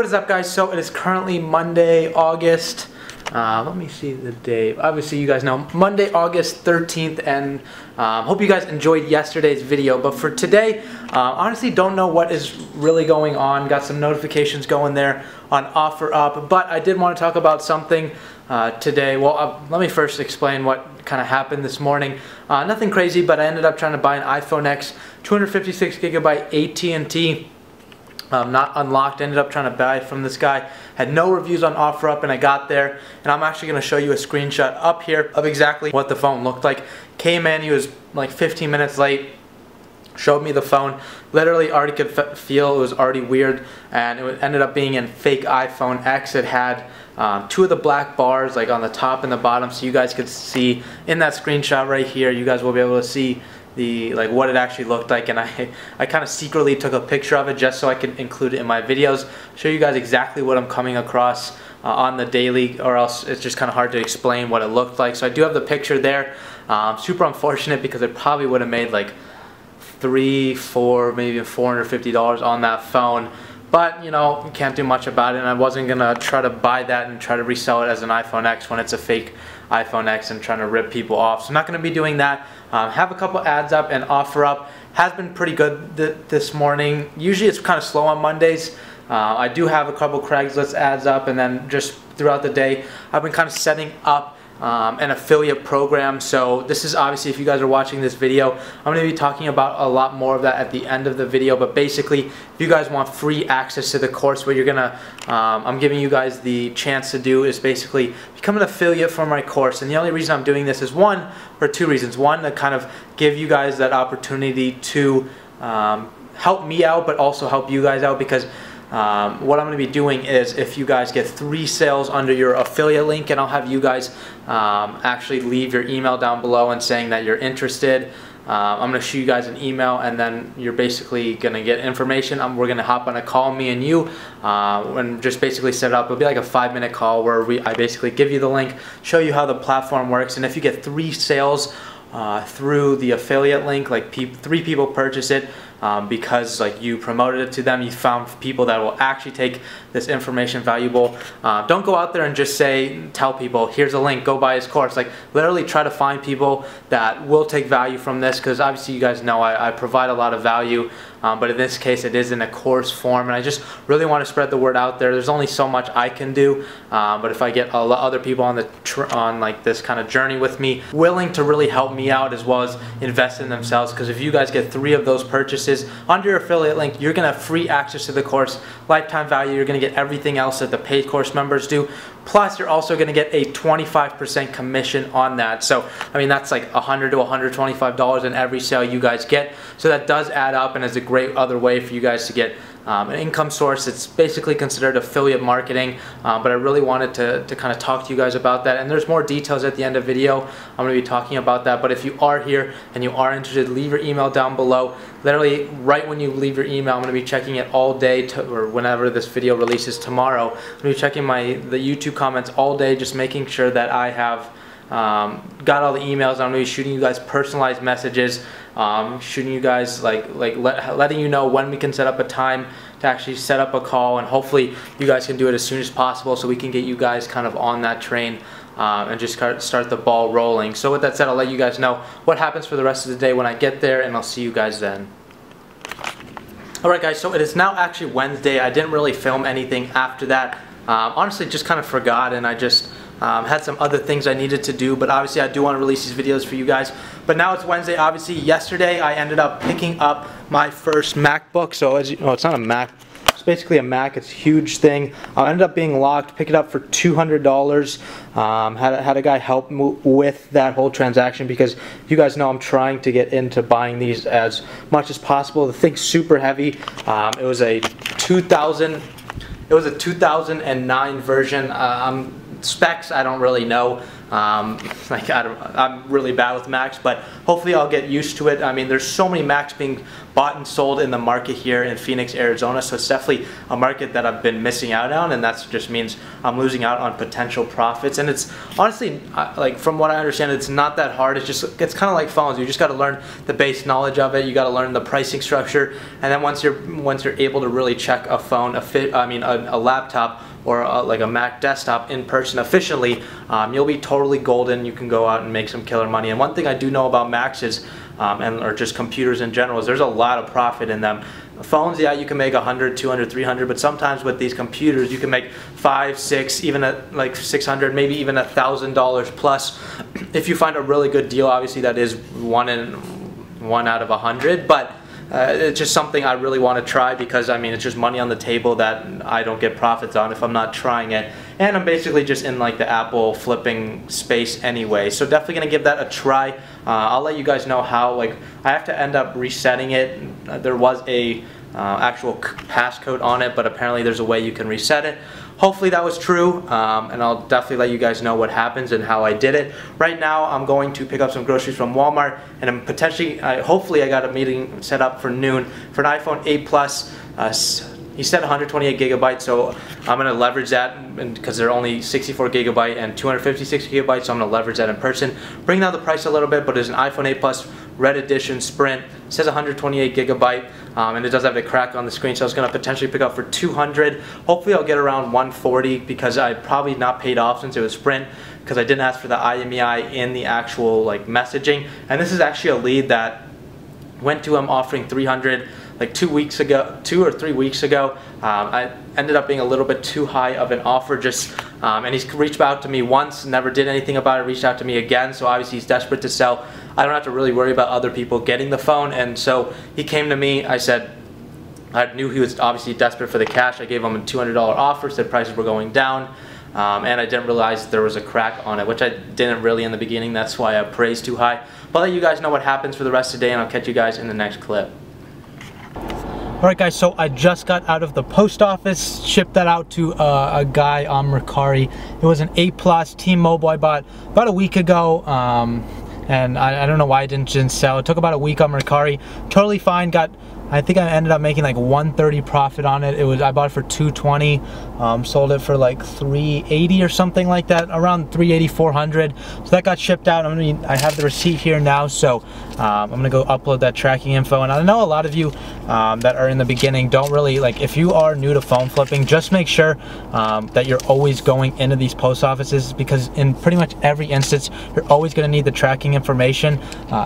What is up, guys? So it is currently Monday, August, let me see the date. Obviously you guys know Monday, August 13th, and hope you guys enjoyed yesterday's video. But for today, honestly don't know what is really going on. Got some notifications going there on OfferUp, but I did want to talk about something today. Well, let me first explain what kind of happened this morning. Nothing crazy, but I ended up trying to buy an iPhone X 256 gigabyte AT&T. Not unlocked. Ended up trying to buy from this guy. Had no reviews on OfferUp, and I got there, and I'm actually going to show you a screenshot up here of exactly what the phone looked like. Came in, he was like 15 minutes late. Showed me the phone. Literally already could feel it was already weird, and it ended up being in fake iPhone X. It had two of the black bars like on the top and the bottom, so you guys could see in that screenshot right here. You guys will be able to see what it actually looked like, and I kind of secretly took a picture of it just so I could include it in my videos, show you guys exactly what I'm coming across on the daily, or else it's just kind of hard to explain what it looked like. So I do have the picture there. Super unfortunate because it probably would have made like $300, $400, maybe $450 on that phone. But, you know, you can't do much about it, and I wasn't going to try to buy that and try to resell it as an iPhone X when it's a fake iPhone X and trying to rip people off. So I'm not going to be doing that. Have a couple ads up, and OfferUp has been pretty good this morning. Usually it's kind of slow on Mondays. I do have a couple Craigslist ads up, and then just throughout the day I've been kind of setting up an affiliate program. So this is obviously, if you guys are watching this video, I'm going to be talking about a lot more of that at the end of the video. But basically, if you guys want free access to the course, what you're gonna I'm giving you guys the chance to do is basically become an affiliate for my course. And the only reason I'm doing this is two reasons. One, to kind of give you guys that opportunity to help me out, but also help you guys out, because what I'm going to be doing is, if you guys get 3 sales under your affiliate link, and I'll have you guys actually leave your email down below and saying that you're interested. I'm going to shoot you guys an email, and then you're basically going to get information. We're going to hop on a call, me and you, and just basically set it up. It'll be like a 5-minute call where I basically give you the link, show you how the platform works, and if you get 3 sales through the affiliate link, like 3 people purchase it, because like you promoted it to them, you found people that will actually take this information valuable. Don't go out there and just tell people, here's a link, go buy his course. Like, literally try to find people that will take value from this, because obviously you guys know I provide a lot of value, but in this case it is in a course form, and I just really want to spread the word out there. There's only so much I can do, but if I get a lot other people on like this kind of journey with me, willing to really help me out as well as invest in themselves, because if you guys get 3 of those purchases under your affiliate link, you're gonna have free access to the course, lifetime value. You're gonna get everything else that the paid course members do, plus you're also gonna get a 25% commission on that. So I mean, that's like $100 to $125 in every sale you guys get. So that does add up, and is a great other way for you guys to get an income source. It's basically considered affiliate marketing, but I really wanted to kind of talk to you guys about that, and there's more details at the end of the video. I'm going to be talking about that. But if you are here and you are interested, leave your email down below. Literally right when you leave your email, I'm going to be checking it all day, or whenever this video releases tomorrow. I'm going to be checking the YouTube comments all day, just making sure that I have got all the emails. I'm going to be shooting you guys personalized messages, shooting you guys letting you know when we can set up a time to actually set up a call, and hopefully you guys can do it as soon as possible so we can get you guys kind of on that train and just start the ball rolling. So with that said, I'll let you guys know what happens for the rest of the day when I get there, and I'll see you guys then. Alright guys, so it is now actually Wednesday. I didn't really film anything after that. Honestly, just kind of forgot, and I just had some other things I needed to do, but obviously I do want to release these videos for you guys. But now it's Wednesday. Obviously yesterday I ended up picking up my first MacBook. So as you know, it's not a Mac, it's basically a Mac. It's a huge thing. I ended up being locked, picked it up for $200. Had a guy help with that whole transaction, because you guys know I'm trying to get into buying these as much as possible. The thing's super heavy. It was a 2009 version. I'm specs, I don't really know. Like I'm really bad with Macs, but hopefully I'll get used to it. I mean, there's so many Macs being bought and sold in the market here in Phoenix, Arizona, so it's definitely a market that I've been missing out on, and that just means I'm losing out on potential profits. And it's honestly, like from what I understand, it's not that hard. It's kind of like phones. You just got to learn the base knowledge of it. You got to learn the pricing structure, and then once you're able to really check a phone, a laptop, or like a Mac desktop in person efficiently, you'll be totally golden. You can go out and make some killer money. And one thing I do know about Macs is, or just computers in general, is there's a lot of profit in them. Phones, yeah, you can make 100, 200, 300, but sometimes with these computers you can make 5, 6, even at like 600, maybe even $1,000 plus if you find a really good deal. Obviously that is one out of 100, but it's just something I really want to try, because I mean, it's just money on the table that I don't get profits on if I'm not trying it, and I'm basically just in like the Apple flipping space anyway, so definitely gonna give that a try. I'll let you guys know how. Like, I have to end up resetting it. There was a actual passcode on it, but apparently there's a way you can reset it. Hopefully that was true, and I'll definitely let you guys know what happens and how I did it. Right now I'm going to pick up some groceries from Walmart, and I'm hopefully I got a meeting set up for noon for an iPhone 8 Plus. He said 128 gigabytes, so I'm going to leverage that because they're only 64 gigabyte and 256 gigabytes, so I'm going to leverage that in person. Bring down the price a little bit, but it's an iPhone 8 Plus Red Edition Sprint. It says 128 gigabyte, and it does have a crack on the screen, so I was going to potentially pick up for 200. Hopefully I'll get around 140, because I probably not paid off since it was Sprint, because I didn't ask for the IMEI in the actual like messaging. And this is actually a lead that went to him offering 300 like 2 or 3 weeks ago. I ended up being a little bit too high of an offer, and he's reached out to me once, never did anything about it, reached out to me again, so obviously he's desperate to sell. I don't have to really worry about other people getting the phone, and so he came to me. I knew he was obviously desperate for the cash. I gave him a $200 offer, said prices were going down, and I didn't realize there was a crack on it, which I didn't really in the beginning. That's why I praised too high. But I'll let you guys know what happens for the rest of the day, and I'll catch you guys in the next clip. Alright guys, so I just got out of the post office, shipped that out to a guy on Mercari. It was an 8 Plus T-Mobile I bought about a week ago, and I don't know why it didn't sell. It took about a week on Mercari. Totally fine. I think I ended up making like 130 profit on it. I bought it for 220, sold it for like 380 or something like that, around 380, 400. So that got shipped out. I have the receipt here now, so I'm gonna go upload that tracking info. And I know a lot of you that are in the beginning don't really, like, if you are new to phone flipping, just make sure that you're always going into these post offices, because in pretty much every instance, you're always gonna need the tracking information.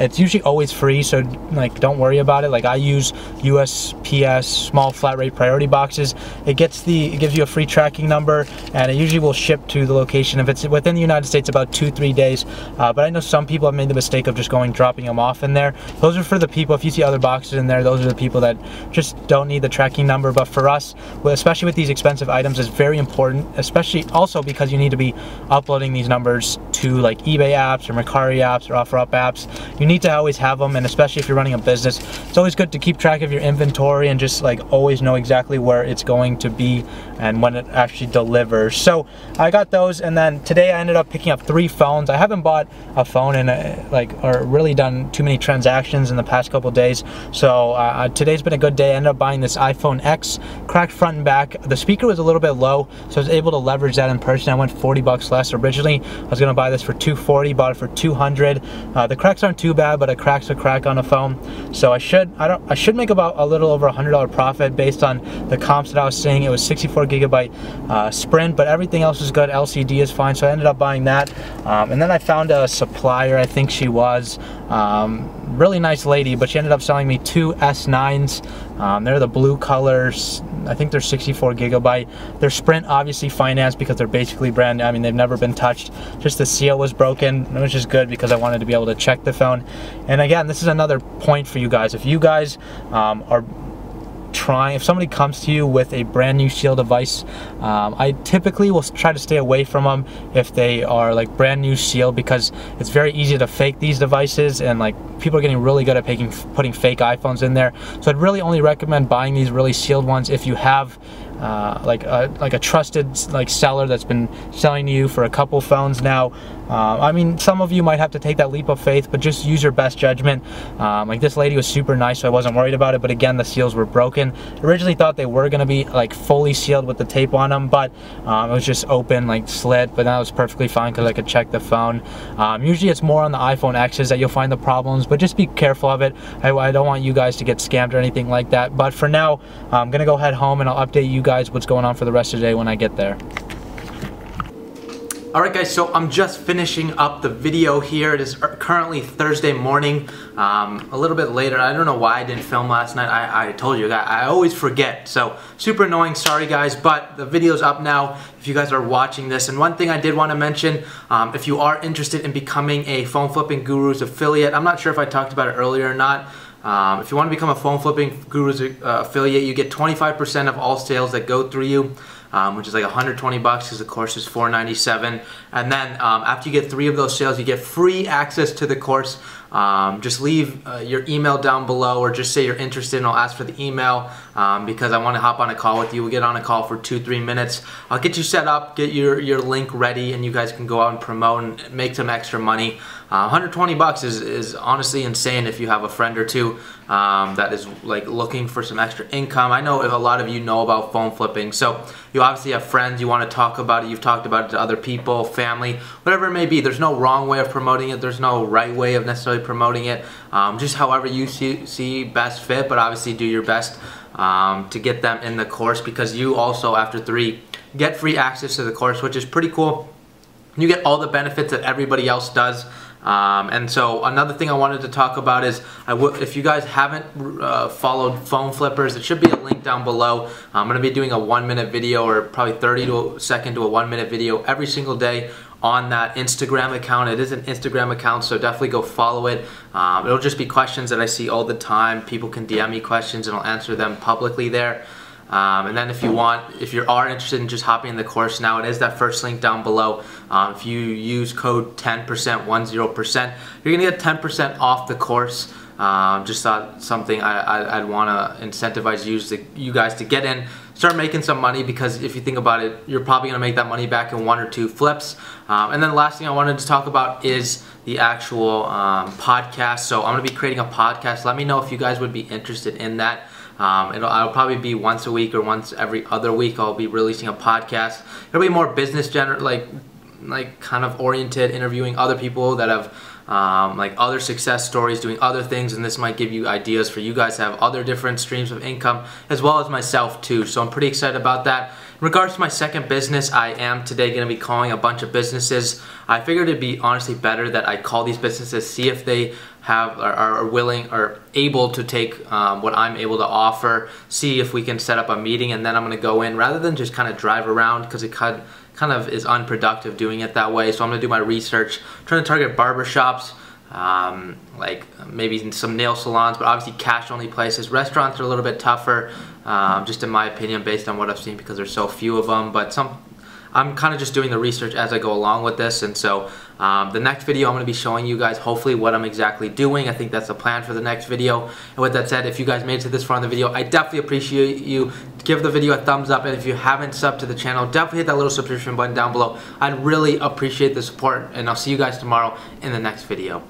It's usually always free, so like, don't worry about it. Like, I use USPS small flat rate priority boxes. It gives you a free tracking number, and it usually will ship to the location. If it's within the United States, about 2-3 days. But I know some people have made the mistake of just dropping them off in there. Those are for the people, if you see other boxes in there, those are the people that just don't need the tracking number. But for us, especially with these expensive items, it's very important, especially also because you need to be uploading these numbers to like eBay apps or Mercari apps or OfferUp apps. You need to always have them, and especially if you're running a business, it's always good to keep track of your inventory and just like always know exactly where it's going to be and when it actually delivers. So I got those, and then today I ended up picking up 3 phones. I haven't bought a phone in or really done too many transactions in the past couple days, so today's been a good day. I ended up buying this iPhone X, cracked front and back. The speaker was a little bit low, so I was able to leverage that in person. I went 40 bucks less. Originally I was gonna buy this for 240, bought it for 200. The cracks aren't too bad, but a crack's a crack on a phone, so I should make about a little over $100 profit based on the comps that I was seeing. It was 64 gigabyte Sprint, but everything else is good. LCD is fine, so I ended up buying that. And then I found a supplier. I think she was really nice lady, but she ended up selling me 2 S9s. They're the blue colors. I think they're 64 gigabyte. They're Sprint, obviously financed, because they're basically brand new. I mean, they've never been touched. Just the seal was broken, which is good because I wanted to be able to check the phone. And again, this is another point for you guys. If you guys are trying, if somebody comes to you with a brand new seal device, I typically will try to stay away from them if they are like brand new seal, because it's very easy to fake these devices, and like people are getting really good at putting fake iPhones in there. So I'd really only recommend buying these really sealed ones if you have like a trusted seller that's been selling to you for a couple phones now. I mean, some of you might have to take that leap of faith, but just use your best judgment. Like this lady was super nice, so I wasn't worried about it, but again, the seals were broken. Originally thought they were going to be like fully sealed with the tape on them, but it was just open, like slit, but that was perfectly fine because I could check the phone. Usually it's more on the iPhone X's that you'll find the problems, but just be careful of it. I don't want you guys to get scammed or anything like that, but for now, I'm going to go head home and I'll update you guys what's going on for the rest of the day when I get there. Alright guys, so I'm just finishing up the video here. It is currently Thursday morning, a little bit later. I don't know why I didn't film last night. I told you, I always forget. So super annoying, sorry guys, but the video's up now if you guys are watching this. And one thing I did want to mention, if you are interested in becoming a Phone Flipping Gurus affiliate, I'm not sure if I talked about it earlier or not. If you want to become a Phone Flipping Gurus affiliate, you get 25% of all sales that go through you. Which is like $120 because the course is $497, and then after you get 3 of those sales, you get free access to the course. Just leave your email down below, or just say you're interested and I'll ask for the email because I want to hop on a call with you. We'll get on a call for 2-3 minutes. I'll get you set up, get your link ready, and you guys can go out and promote and make some extra money. $120 is honestly insane if you have a friend or two that is like looking for some extra income. I know if a lot of you know about phone flipping, so you obviously have friends, you want to talk about it, you've talked about it to other people, family, whatever it may be. There's no wrong way of promoting it, there's no right way of necessarily promoting it, just however you see best fit, but obviously do your best to get them in the course, because you also, after 3, get free access to the course, which is pretty cool. You get all the benefits that everybody else does. And so another thing I wanted to talk about is, if you guys haven't followed Phone Flippers, it should be a link down below. I'm going to be doing a 1-minute video, or probably 30-second to a 1-minute video every single day on that Instagram account. It is an Instagram account, so definitely go follow it. It'll just be questions that I see all the time. People can DM me questions and I'll answer them publicly there. And then if you are interested in just hopping in the course now, it is that first link down below. If you use code 10%, 10%, you're gonna get 10% off the course. Just thought something I'd want to incentivize you guys to get in, start making some money, because if you think about it, you're probably gonna make that money back in 1 or 2 flips. And then the last thing I wanted to talk about is the actual podcast. So I'm gonna be creating a podcast. Let me know if you guys would be interested in that. I'll probably be once a week or once every other week. I'll be releasing a podcast. It'll be more business like kind of oriented, interviewing other people that have like other success stories, doing other things, and this might give you ideas for you guys to have other different streams of income, as well as myself too. So I'm pretty excited about that. In regards to my second business, I am today going to be calling a bunch of businesses. I figured it'd be honestly better that I call these businesses, see if they are willing or able to take what I'm able to offer, see if we can set up a meeting, and then I'm going to go in rather than just kind of drive around, because it kind of is unproductive doing it that way. So I'm going to do my research, trying to target barbershops, like maybe some nail salons, but obviously cash only places. Restaurants are a little bit tougher, just in my opinion, based on what I've seen, because there's so few of them, but I'm kind of just doing the research as I go along with this. And so the next video I'm going to be showing you guys hopefully what I'm exactly doing. I think that's the plan for the next video. And with that said, if you guys made it to this far in the video, I definitely appreciate you. Give the video a thumbs up, and if you haven't subbed to the channel, definitely hit that little subscription button down below. I'd really appreciate the support, and I'll see you guys tomorrow in the next video.